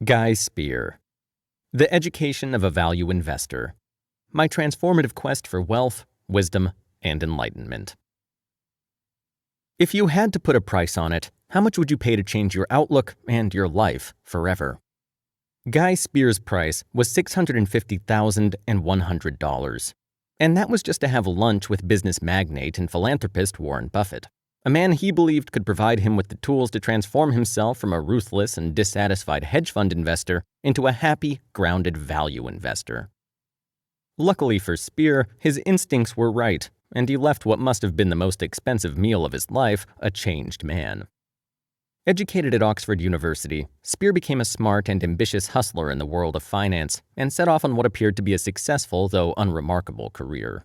Guy Spier. The Education of a Value Investor. My Transformative Quest for Wealth, Wisdom, and Enlightenment. If you had to put a price on it, how much would you pay to change your outlook and your life forever? Guy Spier's price was $650,100. And that was just to have lunch with business magnate and philanthropist Warren Buffett, a man he believed could provide him with the tools to transform himself from a ruthless and dissatisfied hedge fund investor into a happy, grounded value investor. Luckily for Spier, his instincts were right, and he left what must have been the most expensive meal of his life a changed man. Educated at Oxford University, Spier became a smart and ambitious hustler in the world of finance and set off on what appeared to be a successful, though unremarkable, career.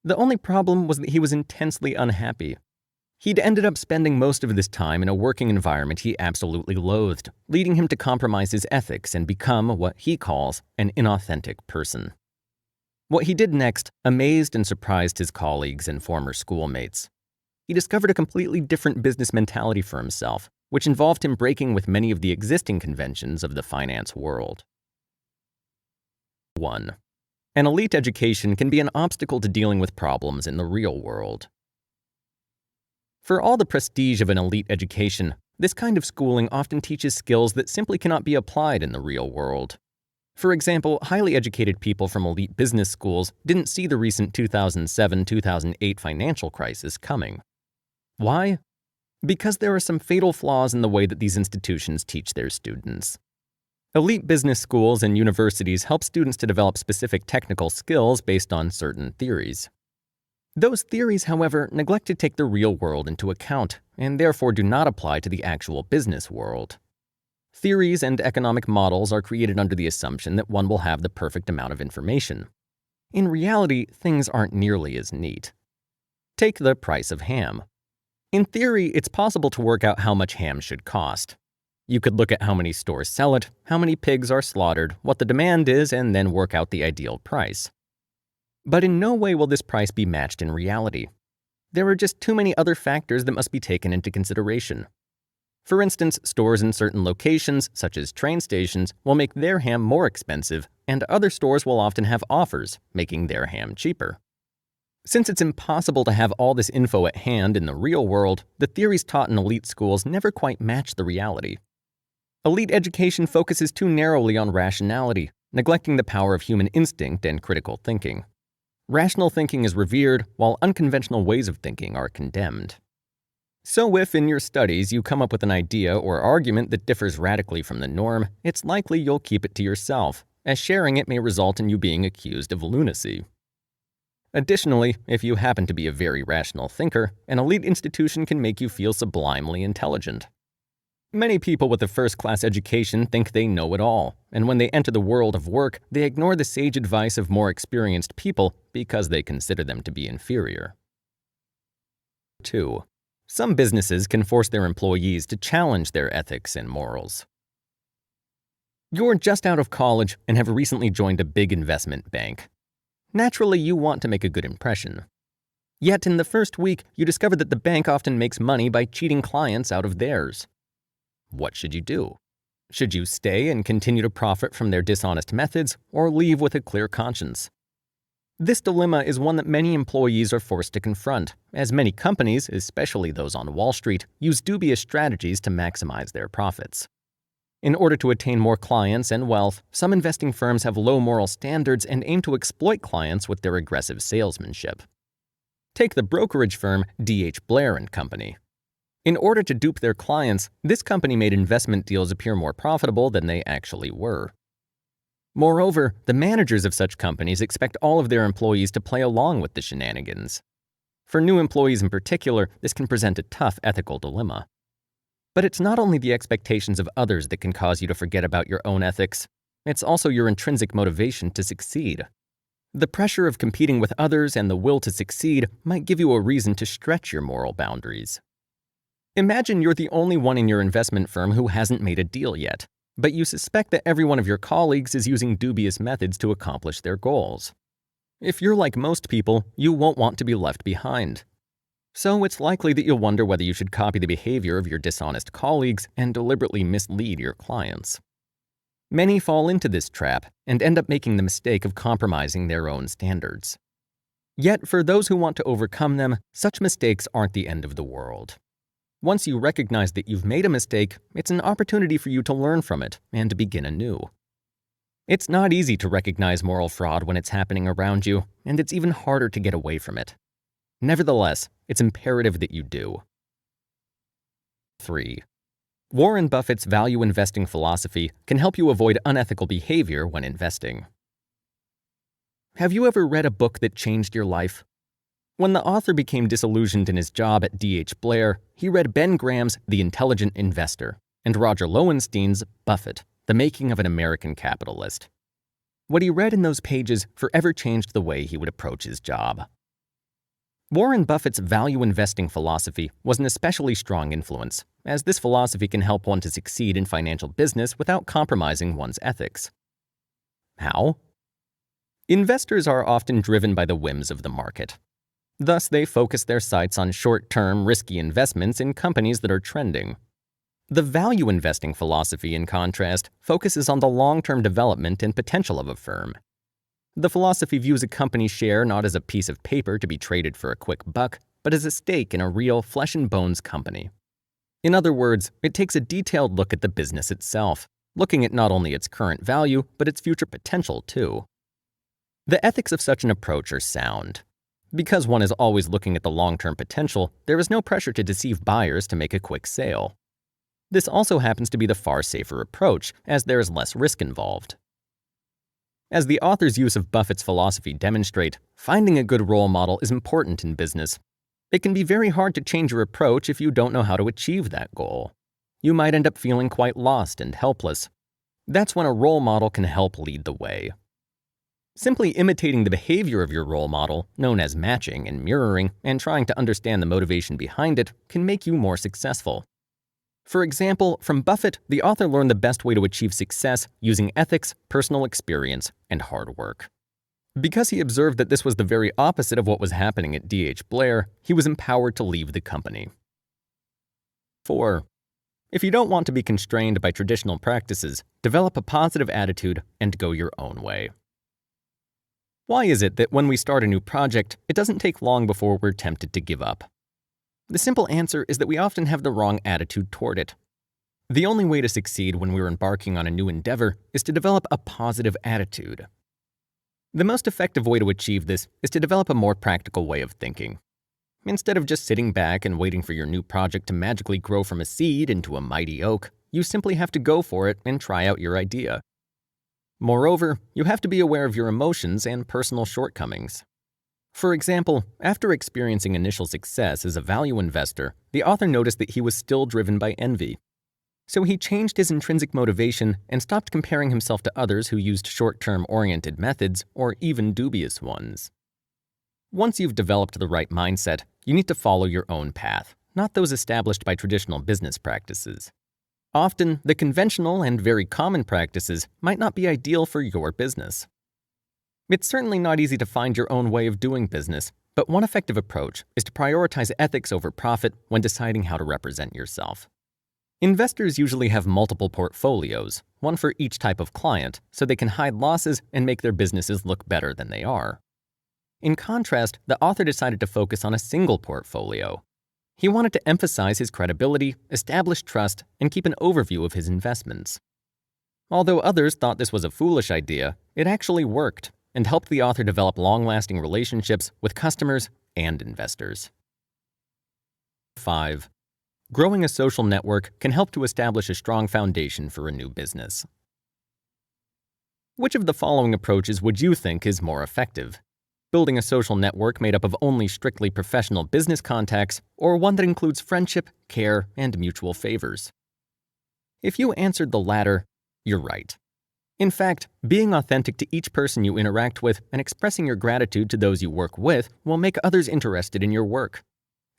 The only problem was that he was intensely unhappy. He'd ended up spending most of this time in a working environment he absolutely loathed, leading him to compromise his ethics and become what he calls an inauthentic person. What he did next amazed and surprised his colleagues and former schoolmates. He discovered a completely different business mentality for himself, which involved him breaking with many of the existing conventions of the finance world. 1. An elite education can be an obstacle to dealing with problems in the real world. For all the prestige of an elite education, this kind of schooling often teaches skills that simply cannot be applied in the real world. For example, highly educated people from elite business schools didn't see the recent 2007-2008 financial crisis coming. Why? Because there are some fatal flaws in the way that these institutions teach their students. Elite business schools and universities help students to develop specific technical skills based on certain theories. Those theories, however, neglect to take the real world into account, and therefore do not apply to the actual business world. Theories and economic models are created under the assumption that one will have the perfect amount of information. In reality, things aren't nearly as neat. Take the price of ham. In theory, it's possible to work out how much ham should cost. You could look at how many stores sell it, how many pigs are slaughtered, what the demand is, and then work out the ideal price. But in no way will this price be matched in reality. There are just too many other factors that must be taken into consideration. For instance, stores in certain locations, such as train stations, will make their ham more expensive, and other stores will often have offers, making their ham cheaper. Since it's impossible to have all this info at hand in the real world, the theories taught in elite schools never quite match the reality. Elite education focuses too narrowly on rationality, neglecting the power of human instinct and critical thinking. Rational thinking is revered, while unconventional ways of thinking are condemned. So if in your studies you come up with an idea or argument that differs radically from the norm, it's likely you'll keep it to yourself, as sharing it may result in you being accused of lunacy. Additionally, if you happen to be a very rational thinker, an elite institution can make you feel sublimely intelligent. Many people with a first-class education think they know it all, and when they enter the world of work, they ignore the sage advice of more experienced people because they consider them to be inferior. 2. Some businesses can force their employees to challenge their ethics and morals. You're just out of college and have recently joined a big investment bank. Naturally, you want to make a good impression. Yet in the first week, you discover that the bank often makes money by cheating clients out of theirs. What should you do? Should you stay and continue to profit from their dishonest methods, or leave with a clear conscience? This dilemma is one that many employees are forced to confront, as many companies, especially those on Wall Street, use dubious strategies to maximize their profits. In order to attain more clients and wealth, some investing firms have low moral standards and aim to exploit clients with their aggressive salesmanship. Take the brokerage firm D.H. Blair & Company. In order to dupe their clients, this company made investment deals appear more profitable than they actually were. Moreover, the managers of such companies expect all of their employees to play along with the shenanigans. For new employees in particular, this can present a tough ethical dilemma. But it's not only the expectations of others that can cause you to forget about your own ethics. It's also your intrinsic motivation to succeed. The pressure of competing with others and the will to succeed might give you a reason to stretch your moral boundaries. Imagine you're the only one in your investment firm who hasn't made a deal yet, but you suspect that every one of your colleagues is using dubious methods to accomplish their goals. If you're like most people, you won't want to be left behind. So it's likely that you'll wonder whether you should copy the behavior of your dishonest colleagues and deliberately mislead your clients. Many fall into this trap and end up making the mistake of compromising their own standards. Yet, for those who want to overcome them, such mistakes aren't the end of the world. Once you recognize that you've made a mistake, it's an opportunity for you to learn from it and to begin anew. It's not easy to recognize moral fraud when it's happening around you, and it's even harder to get away from it. Nevertheless, it's imperative that you do. 3. Warren Buffett's value investing philosophy can help you avoid unethical behavior when investing. Have you ever read a book that changed your life? When the author became disillusioned in his job at D.H. Blair, he read Ben Graham's The Intelligent Investor and Roger Lowenstein's Buffett, The Making of an American Capitalist. What he read in those pages forever changed the way he would approach his job. Warren Buffett's value investing philosophy was an especially strong influence, as this philosophy can help one to succeed in financial business without compromising one's ethics. How? Investors are often driven by the whims of the market. Thus, they focus their sights on short-term, risky investments in companies that are trending. The value investing philosophy, in contrast, focuses on the long-term development and potential of a firm. The philosophy views a company's share not as a piece of paper to be traded for a quick buck, but as a stake in a real flesh-and-bones company. In other words, it takes a detailed look at the business itself, looking at not only its current value, but its future potential too. The ethics of such an approach are sound. Because one is always looking at the long-term potential, there is no pressure to deceive buyers to make a quick sale. This also happens to be the far safer approach, as there is less risk involved. As the author's use of Buffett's philosophy demonstrate, finding a good role model is important in business. It can be very hard to change your approach if you don't know how to achieve that goal. You might end up feeling quite lost and helpless. That's when a role model can help lead the way. Simply imitating the behavior of your role model, known as matching and mirroring, and trying to understand the motivation behind it can make you more successful. For example, from Buffett, the author learned the best way to achieve success using ethics, personal experience, and hard work. Because he observed that this was the very opposite of what was happening at D.H. Blair, he was empowered to leave the company. 4. If you don't want to be constrained by traditional practices, develop a positive attitude and go your own way. Why is it that when we start a new project, it doesn't take long before we're tempted to give up? The simple answer is that we often have the wrong attitude toward it. The only way to succeed when we're embarking on a new endeavor is to develop a positive attitude. The most effective way to achieve this is to develop a more practical way of thinking. Instead of just sitting back and waiting for your new project to magically grow from a seed into a mighty oak, you simply have to go for it and try out your idea. Moreover, you have to be aware of your emotions and personal shortcomings. For example, after experiencing initial success as a value investor, the author noticed that he was still driven by envy. So he changed his intrinsic motivation and stopped comparing himself to others who used short-term oriented methods or even dubious ones. Once you've developed the right mindset, you need to follow your own path, not those established by traditional business practices. Often, the conventional and very common practices might not be ideal for your business. It's certainly not easy to find your own way of doing business, but one effective approach is to prioritize ethics over profit when deciding how to represent yourself. Investors usually have multiple portfolios, one for each type of client, so they can hide losses and make their businesses look better than they are. In contrast, the author decided to focus on a single portfolio. He wanted to emphasize his credibility, establish trust, and keep an overview of his investments. Although others thought this was a foolish idea, it actually worked and helped the author develop long-lasting relationships with customers and investors. 5. Growing a social network can help to establish a strong foundation for a new business. Which of the following approaches would you think is more effective? Building a social network made up of only strictly professional business contacts, or one that includes friendship, care, and mutual favors? If you answered the latter, you're right. In fact, being authentic to each person you interact with and expressing your gratitude to those you work with will make others interested in your work.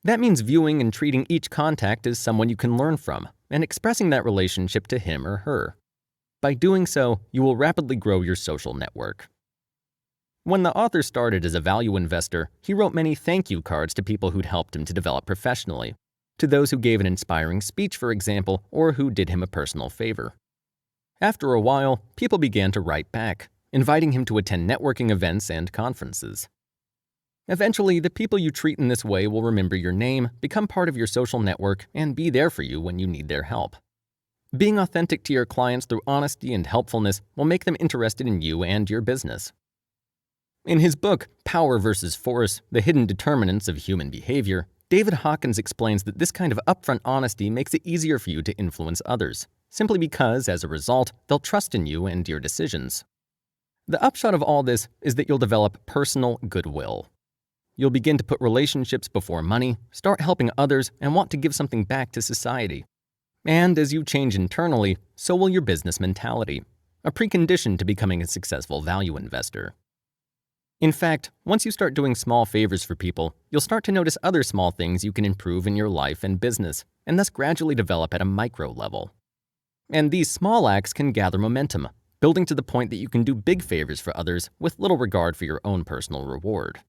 That means viewing and treating each contact as someone you can learn from and expressing that relationship to him or her. By doing so, you will rapidly grow your social network. When the author started as a value investor, he wrote many thank you cards to people who'd helped him to develop professionally, to those who gave an inspiring speech, for example, or who did him a personal favor. After a while, people began to write back, inviting him to attend networking events and conferences. Eventually, the people you treat in this way will remember your name, become part of your social network, and be there for you when you need their help. Being authentic to your clients through honesty and helpfulness will make them interested in you and your business. In his book, Power versus Force: The Hidden Determinants of Human Behavior, David Hawkins explains that this kind of upfront honesty makes it easier for you to influence others, simply because, as a result, they'll trust in you and your decisions. The upshot of all this is that you'll develop personal goodwill. You'll begin to put relationships before money, start helping others, and want to give something back to society. And as you change internally, so will your business mentality, a precondition to becoming a successful value investor. In fact, once you start doing small favors for people, you'll start to notice other small things you can improve in your life and business, and thus gradually develop at a micro level. And these small acts can gather momentum, building to the point that you can do big favors for others with little regard for your own personal reward.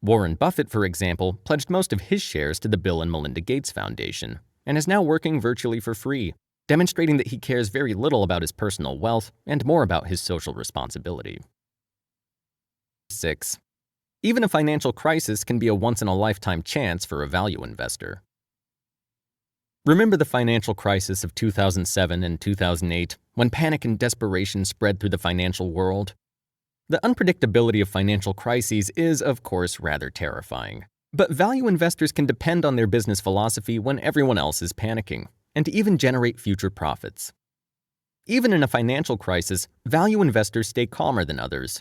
Warren Buffett, for example, pledged most of his shares to the Bill and Melinda Gates Foundation, and is now working virtually for free, demonstrating that he cares very little about his personal wealth and more about his social responsibility. 6. Even a financial crisis can be a once-in-a-lifetime chance for a value investor. Remember the financial crisis of 2007 and 2008, when panic and desperation spread through the financial world? The unpredictability of financial crises is, of course, rather terrifying. But value investors can depend on their business philosophy when everyone else is panicking, and to even generate future profits. Even in a financial crisis, value investors stay calmer than others.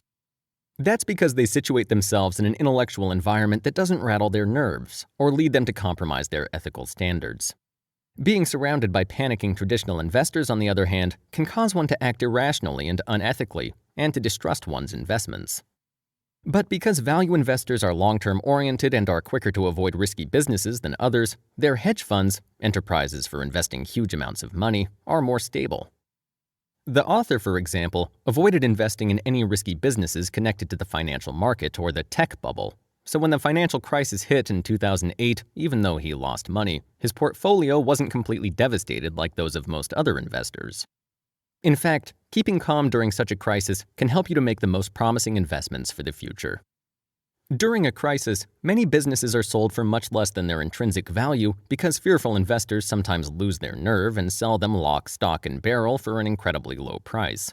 That's because they situate themselves in an intellectual environment that doesn't rattle their nerves or lead them to compromise their ethical standards. Being surrounded by panicking traditional investors, on the other hand, can cause one to act irrationally and unethically, and to distrust one's investments. But because value investors are long-term oriented and are quicker to avoid risky businesses than others, their hedge funds, enterprises for investing huge amounts of money, are more stable. The author, for example, avoided investing in any risky businesses connected to the financial market or the tech bubble. So when the financial crisis hit in 2008, even though he lost money, his portfolio wasn't completely devastated like those of most other investors. In fact, keeping calm during such a crisis can help you to make the most promising investments for the future. During a crisis, many businesses are sold for much less than their intrinsic value because fearful investors sometimes lose their nerve and sell them lock, stock, and barrel for an incredibly low price.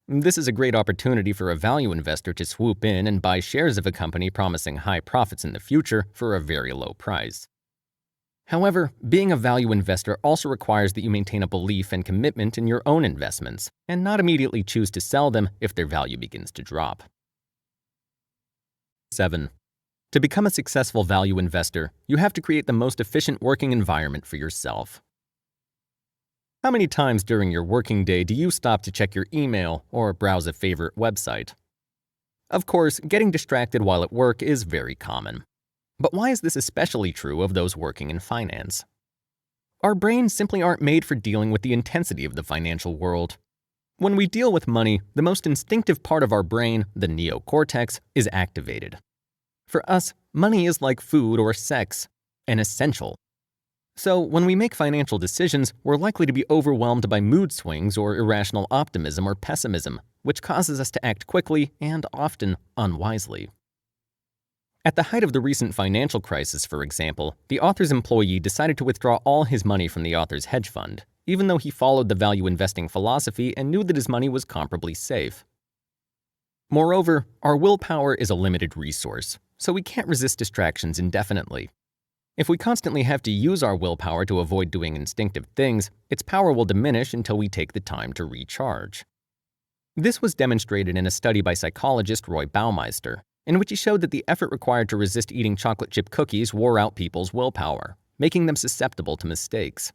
This is a great opportunity for a value investor to swoop in and buy shares of a company promising high profits in the future for a very low price. However, being a value investor also requires that you maintain a belief and commitment in your own investments, and not immediately choose to sell them if their value begins to drop. 7. To become a successful value investor, you have to create the most efficient working environment for yourself. How many times during your working day do you stop to check your email or browse a favorite website? Of course, getting distracted while at work is very common. But why is this especially true of those working in finance? Our brains simply aren't made for dealing with the intensity of the financial world. When we deal with money, the most instinctive part of our brain, the neocortex, is activated. For us, money is like food or sex, an essential. So when we make financial decisions, we're likely to be overwhelmed by mood swings or irrational optimism or pessimism, which causes us to act quickly and often unwisely. At the height of the recent financial crisis, for example, the author's employee decided to withdraw all his money from the author's hedge fund, even though he followed the value investing philosophy and knew that his money was comparably safe. Moreover, our willpower is a limited resource, so we can't resist distractions indefinitely. If we constantly have to use our willpower to avoid doing instinctive things, its power will diminish until we take the time to recharge. This was demonstrated in a study by psychologist Roy Baumeister, in which he showed that the effort required to resist eating chocolate chip cookies wore out people's willpower, making them susceptible to mistakes.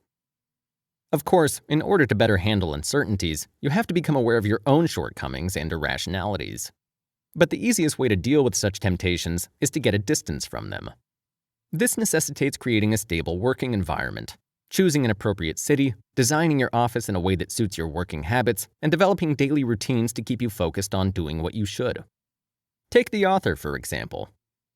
Of course, in order to better handle uncertainties, you have to become aware of your own shortcomings and irrationalities. But the easiest way to deal with such temptations is to get a distance from them. This necessitates creating a stable working environment, choosing an appropriate city, designing your office in a way that suits your working habits, and developing daily routines to keep you focused on doing what you should. Take the author, for example.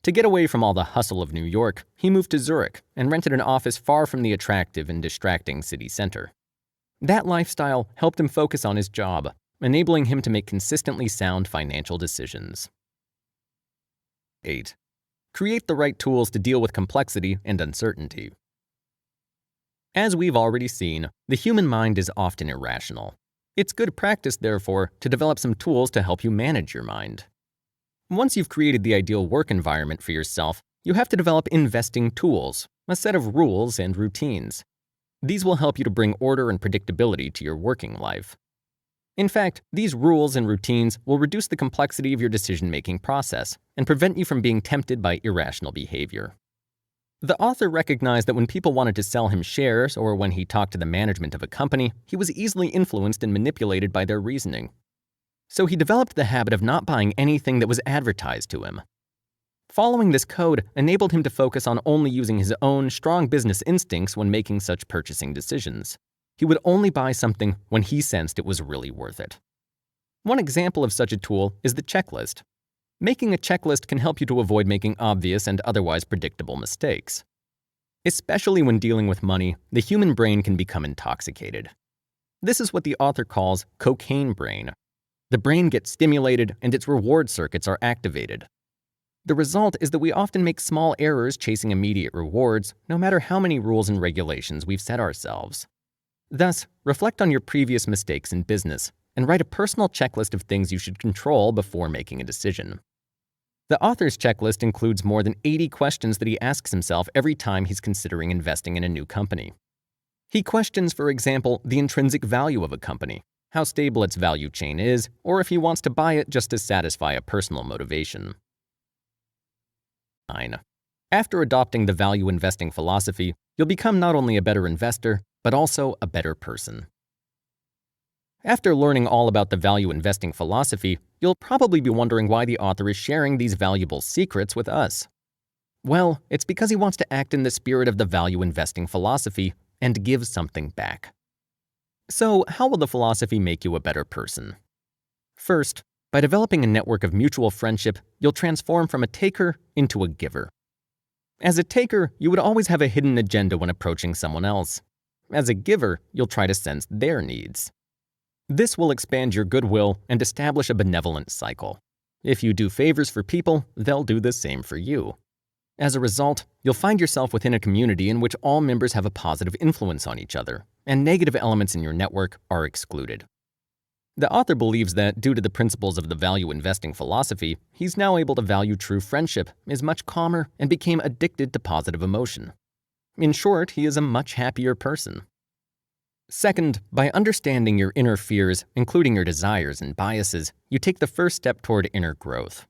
To get away from all the hustle of New York, he moved to Zurich and rented an office far from the attractive and distracting city center. That lifestyle helped him focus on his job, enabling him to make consistently sound financial decisions. 8. Create the right tools to deal with complexity and uncertainty. As we've already seen, the human mind is often irrational. It's good practice, therefore, to develop some tools to help you manage your mind. Once you've created the ideal work environment for yourself, you have to develop investing tools, a set of rules and routines. These will help you to bring order and predictability to your working life. In fact, these rules and routines will reduce the complexity of your decision-making process and prevent you from being tempted by irrational behavior. The author recognized that when people wanted to sell him shares or when he talked to the management of a company, he was easily influenced and manipulated by their reasoning. So he developed the habit of not buying anything that was advertised to him. Following this code enabled him to focus on only using his own strong business instincts when making such purchasing decisions. He would only buy something when he sensed it was really worth it. One example of such a tool is the checklist. Making a checklist can help you to avoid making obvious and otherwise predictable mistakes. Especially when dealing with money, the human brain can become intoxicated. This is what the author calls cocaine brain. The brain gets stimulated and its reward circuits are activated. The result is that we often make small errors chasing immediate rewards, no matter how many rules and regulations we've set ourselves. Thus, reflect on your previous mistakes in business and write a personal checklist of things you should control before making a decision. The author's checklist includes more than 80 questions that he asks himself every time he's considering investing in a new company. He questions, for example, the intrinsic value of a company, how stable its value chain is, or if he wants to buy it just to satisfy a personal motivation. 9. After adopting the value investing philosophy, you'll become not only a better investor, but also a better person. After learning all about the value investing philosophy, you'll probably be wondering why the author is sharing these valuable secrets with us. Well, it's because he wants to act in the spirit of the value investing philosophy and give something back. So, how will the philosophy make you a better person? First, by developing a network of mutual friendship, you'll transform from a taker into a giver. As a taker, you would always have a hidden agenda when approaching someone else. As a giver, you'll try to sense their needs. This will expand your goodwill and establish a benevolent cycle. If you do favors for people, they'll do the same for you. As a result, you'll find yourself within a community in which all members have a positive influence on each other, and negative elements in your network are excluded. The author believes that, due to the principles of the value investing philosophy, he's now able to value true friendship, is much calmer, and became addicted to positive emotion. In short, he is a much happier person. Second, by understanding your inner fears, including your desires and biases, you take the first step toward inner growth.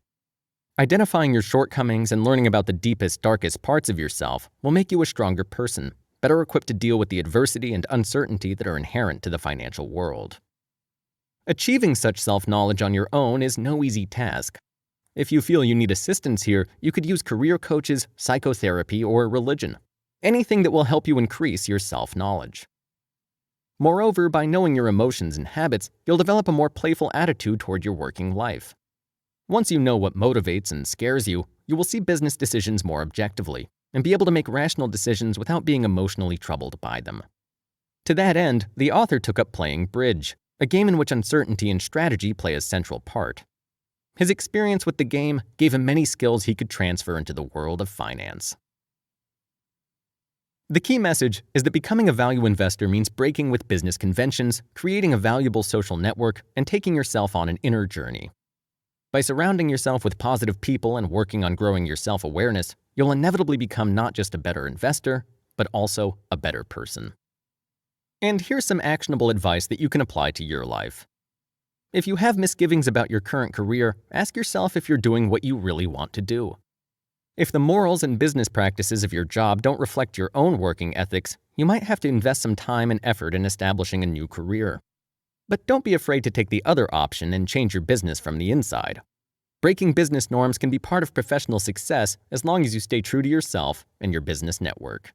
Identifying your shortcomings and learning about the deepest, darkest parts of yourself will make you a stronger person, better equipped to deal with the adversity and uncertainty that are inherent to the financial world. Achieving such self-knowledge on your own is no easy task. If you feel you need assistance here, you could use career coaches, psychotherapy, or religion. Anything that will help you increase your self-knowledge. Moreover, by knowing your emotions and habits, you'll develop a more playful attitude toward your working life. Once you know what motivates and scares you, you will see business decisions more objectively and be able to make rational decisions without being emotionally troubled by them. To that end, the author took up playing bridge, a game in which uncertainty and strategy play a central part. His experience with the game gave him many skills he could transfer into the world of finance. The key message is that becoming a value investor means breaking with business conventions, creating a valuable social network, and taking yourself on an inner journey. By surrounding yourself with positive people and working on growing your self-awareness, you'll inevitably become not just a better investor, but also a better person. And here's some actionable advice that you can apply to your life. If you have misgivings about your current career, ask yourself if you're doing what you really want to do. If the morals and business practices of your job don't reflect your own working ethics, you might have to invest some time and effort in establishing a new career. But don't be afraid to take the other option and change your business from the inside. Breaking business norms can be part of professional success as long as you stay true to yourself and your business network.